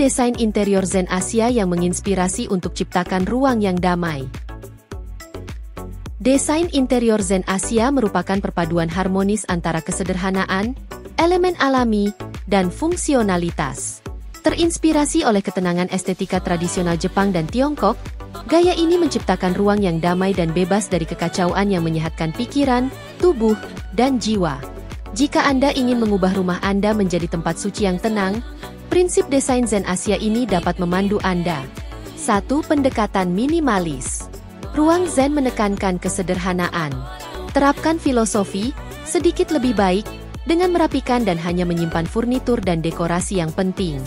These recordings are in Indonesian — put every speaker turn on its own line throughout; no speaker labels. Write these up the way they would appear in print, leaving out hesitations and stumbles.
desain interior Zen Asia yang menginspirasi untuk ciptakan ruang yang damai. Desain interior Zen Asia merupakan perpaduan harmonis antara kesederhanaan, elemen alami, dan fungsionalitas. Terinspirasi oleh ketenangan estetika tradisional Jepang dan Tiongkok, gaya ini menciptakan ruang yang damai dan bebas dari kekacauan yang menyehatkan pikiran, tubuh, dan jiwa. Jika Anda ingin mengubah rumah Anda menjadi tempat suci yang tenang, prinsip desain Zen Asia ini dapat memandu Anda. 1. Pendekatan minimalis. Ruang Zen menekankan kesederhanaan. Terapkan filosofi, sedikit lebih baik, dengan merapikan dan hanya menyimpan furnitur dan dekorasi yang penting.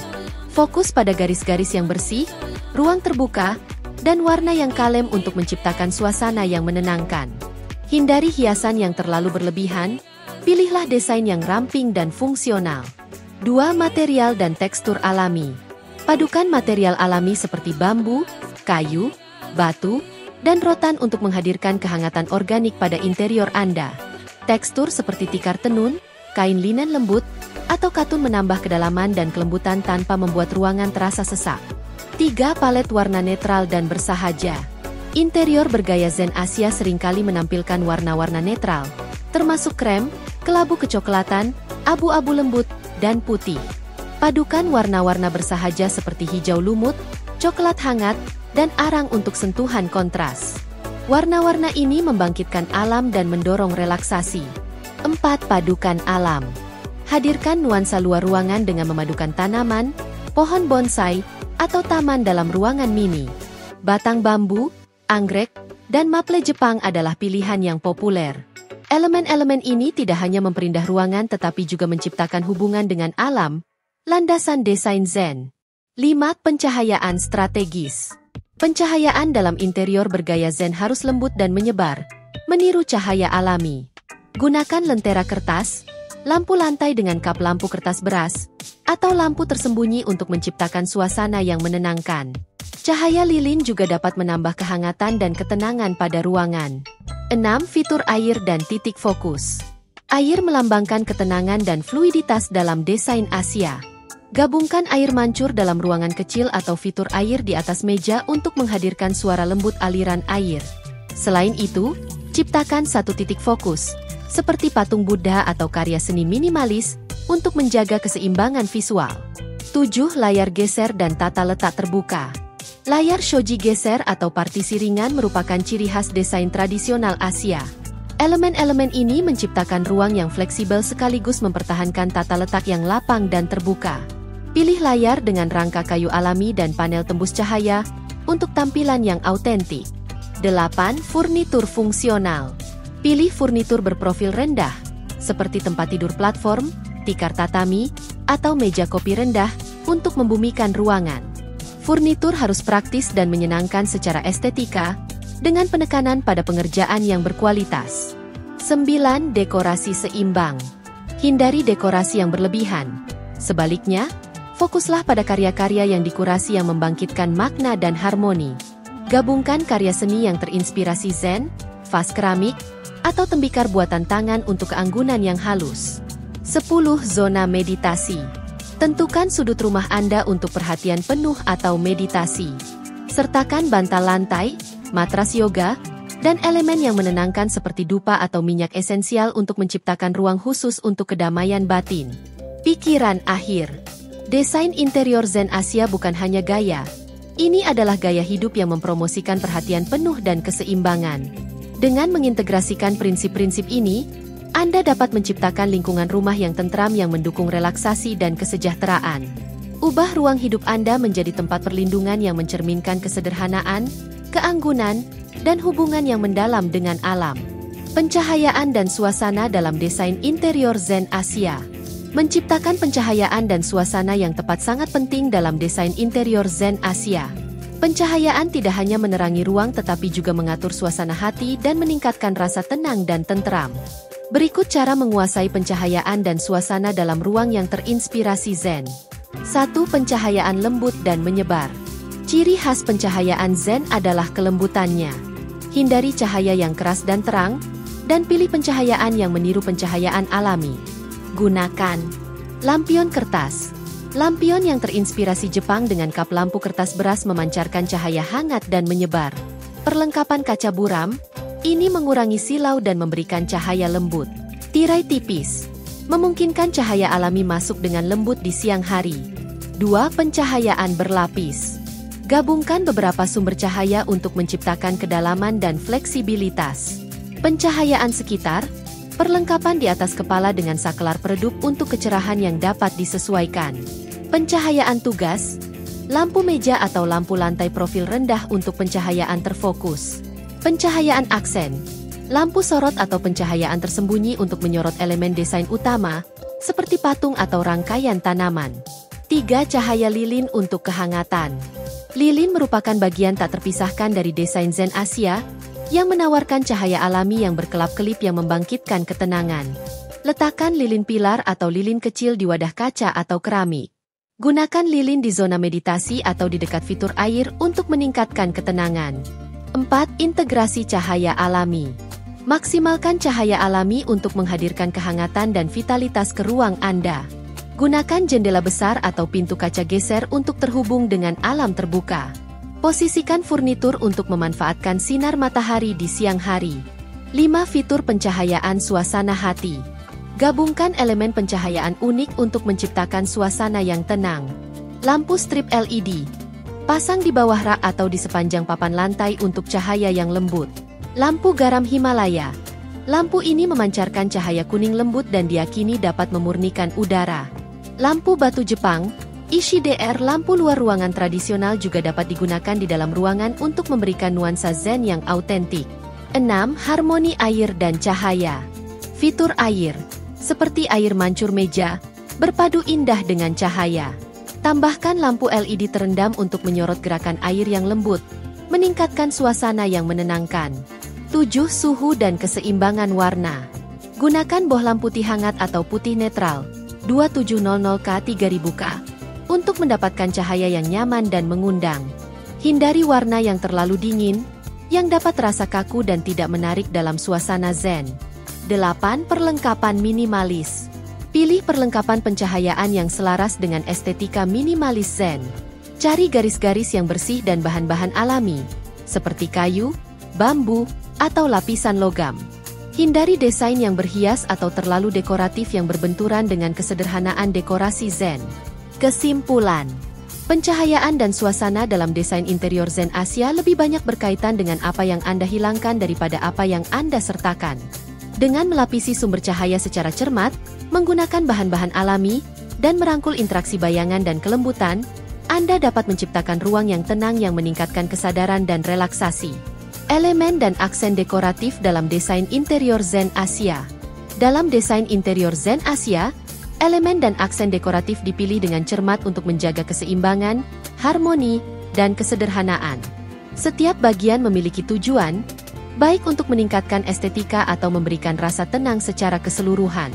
Fokus pada garis-garis yang bersih, ruang terbuka, dan warna yang kalem untuk menciptakan suasana yang menenangkan. Hindari hiasan yang terlalu berlebihan, pilihlah desain yang ramping dan fungsional. 2. Material dan tekstur alami. Padukan material alami seperti bambu, kayu, batu, dan rotan untuk menghadirkan kehangatan organik pada interior Anda. Tekstur seperti tikar tenun, kain linen lembut, atau katun menambah kedalaman dan kelembutan tanpa membuat ruangan terasa sesak. 3. Palet warna netral dan bersahaja. Interior bergaya Zen Asia seringkali menampilkan warna-warna netral, termasuk krem, kelabu kecoklatan, abu-abu lembut, dan putih. Padukan warna-warna bersahaja seperti hijau lumut, coklat hangat, dan arang untuk sentuhan kontras. Warna-warna ini membangkitkan alam dan mendorong relaksasi. 4. Padukan alam. Hadirkan nuansa luar ruangan dengan memadukan tanaman, pohon bonsai, atau taman dalam ruangan mini. Batang bambu, anggrek, dan maple Jepang adalah pilihan yang populer. Elemen-elemen ini tidak hanya memperindah ruangan tetapi juga menciptakan hubungan dengan alam, landasan desain Zen. 5. Pencahayaan strategis. Pencahayaan dalam interior bergaya Zen harus lembut dan menyebar, meniru cahaya alami. Gunakan lentera kertas, lampu lantai dengan kap lampu kertas beras, atau lampu tersembunyi untuk menciptakan suasana yang menenangkan. Cahaya lilin juga dapat menambah kehangatan dan ketenangan pada ruangan. 6. Fitur air dan titik fokus. Air melambangkan ketenangan dan fluiditas dalam desain Asia. Gabungkan air mancur dalam ruangan kecil atau fitur air di atas meja untuk menghadirkan suara lembut aliran air. Selain itu, ciptakan satu titik fokus, seperti patung Buddha atau karya seni minimalis, untuk menjaga keseimbangan visual. 7. Layar geser dan tata letak terbuka. Layar shoji geser atau partisi ringan merupakan ciri khas desain tradisional Asia. Elemen-elemen ini menciptakan ruang yang fleksibel sekaligus mempertahankan tata letak yang lapang dan terbuka. Pilih layar dengan rangka kayu alami dan panel tembus cahaya untuk tampilan yang autentik. 8. Furnitur fungsional. Pilih furnitur berprofil rendah, seperti tempat tidur platform, tikar tatami, atau meja kopi rendah, untuk membumikan ruangan. Furnitur harus praktis dan menyenangkan secara estetika, dengan penekanan pada pengerjaan yang berkualitas. 9. Dekorasi seimbang. Hindari dekorasi yang berlebihan. Sebaliknya, fokuslah pada karya-karya yang dikurasi yang membangkitkan makna dan harmoni. Gabungkan karya seni yang terinspirasi Zen, vas keramik, atau tembikar buatan tangan untuk keanggunan yang halus. 10. Zona meditasi. Tentukan sudut rumah Anda untuk perhatian penuh atau meditasi. Sertakan bantal lantai, matras yoga, dan elemen yang menenangkan seperti dupa atau minyak esensial untuk menciptakan ruang khusus untuk kedamaian batin. Pikiran akhir. Desain interior Zen Asia bukan hanya gaya. Ini adalah gaya hidup yang mempromosikan perhatian penuh dan keseimbangan. Dengan mengintegrasikan prinsip-prinsip ini, Anda dapat menciptakan lingkungan rumah yang tentram yang mendukung relaksasi dan kesejahteraan. Ubah ruang hidup Anda menjadi tempat perlindungan yang mencerminkan kesederhanaan, keanggunan, dan hubungan yang mendalam dengan alam. Pencahayaan dan suasana dalam desain interior Zen Asia. Menciptakan pencahayaan dan suasana yang tepat sangat penting dalam desain interior Zen Asia. Pencahayaan tidak hanya menerangi ruang tetapi juga mengatur suasana hati dan meningkatkan rasa tenang dan tentram. Berikut cara menguasai pencahayaan dan suasana dalam ruang yang terinspirasi Zen. 1. Pencahayaan lembut dan menyebar. Ciri khas pencahayaan Zen adalah kelembutannya. Hindari cahaya yang keras dan terang, dan pilih pencahayaan yang meniru pencahayaan alami. Gunakan lampion kertas, Lampion yang terinspirasi Jepang dengan kap lampu kertas beras memancarkan cahaya hangat dan menyebar. Perlengkapan kaca buram, ini mengurangi silau dan memberikan cahaya lembut. Tirai tipis, memungkinkan cahaya alami masuk dengan lembut di siang hari. 2. Pencahayaan berlapis. Gabungkan beberapa sumber cahaya untuk menciptakan kedalaman dan fleksibilitas. Pencahayaan sekitar, perlengkapan di atas kepala dengan saklar peredup untuk kecerahan yang dapat disesuaikan. Pencahayaan tugas, lampu meja atau lampu lantai profil rendah untuk pencahayaan terfokus. Pencahayaan aksen, lampu sorot atau pencahayaan tersembunyi untuk menyorot elemen desain utama, seperti patung atau rangkaian tanaman. 3. Cahaya lilin untuk kehangatan. Lilin merupakan bagian tak terpisahkan dari desain Zen Asia, yang menawarkan cahaya alami yang berkelap-kelip yang membangkitkan ketenangan. Letakkan lilin pilar atau lilin kecil di wadah kaca atau keramik. Gunakan lilin di zona meditasi atau di dekat fitur air untuk meningkatkan ketenangan. 4. Integrasi cahaya alami. Maksimalkan cahaya alami untuk menghadirkan kehangatan dan vitalitas ke ruang Anda. Gunakan jendela besar atau pintu kaca geser untuk terhubung dengan alam terbuka. Posisikan furnitur untuk memanfaatkan sinar matahari di siang hari. 5. Fitur pencahayaan suasana hati. Gabungkan elemen pencahayaan unik untuk menciptakan suasana yang tenang. Lampu strip LED. Pasang di bawah rak atau di sepanjang papan lantai untuk cahaya yang lembut. Lampu garam Himalaya. Lampu ini memancarkan cahaya kuning lembut dan diyakini dapat memurnikan udara. Lampu batu Jepang. Ishidr lampu luar ruangan tradisional juga dapat digunakan di dalam ruangan untuk memberikan nuansa zen yang autentik. 6. Harmoni air dan cahaya. Fitur air, seperti air mancur meja, berpadu indah dengan cahaya. Tambahkan lampu LED terendam untuk menyorot gerakan air yang lembut, meningkatkan suasana yang menenangkan. 7. Suhu dan keseimbangan warna. Gunakan bohlam putih hangat atau putih netral, 2700K 3000K, untuk mendapatkan cahaya yang nyaman dan mengundang. Hindari warna yang terlalu dingin, yang dapat terasa kaku dan tidak menarik dalam suasana zen. 8. Perlengkapan minimalis. Pilih perlengkapan pencahayaan yang selaras dengan estetika minimalis zen. Cari garis-garis yang bersih dan bahan-bahan alami, seperti kayu, bambu, atau lapisan logam. Hindari desain yang berhias atau terlalu dekoratif yang berbenturan dengan kesederhanaan dekorasi zen. Kesimpulan, pencahayaan dan suasana dalam desain interior Zen Asia lebih banyak berkaitan dengan apa yang Anda hilangkan daripada apa yang Anda sertakan. Dengan melapisi sumber cahaya secara cermat, menggunakan bahan-bahan alami, dan merangkul interaksi bayangan dan kelembutan, Anda dapat menciptakan ruang yang tenang yang meningkatkan kesadaran dan relaksasi. Elemen dan aksen dekoratif dalam desain interior Zen Asia. Dalam desain interior Zen Asia, elemen dan aksen dekoratif dipilih dengan cermat untuk menjaga keseimbangan, harmoni, dan kesederhanaan. Setiap bagian memiliki tujuan, baik untuk meningkatkan estetika atau memberikan rasa tenang secara keseluruhan.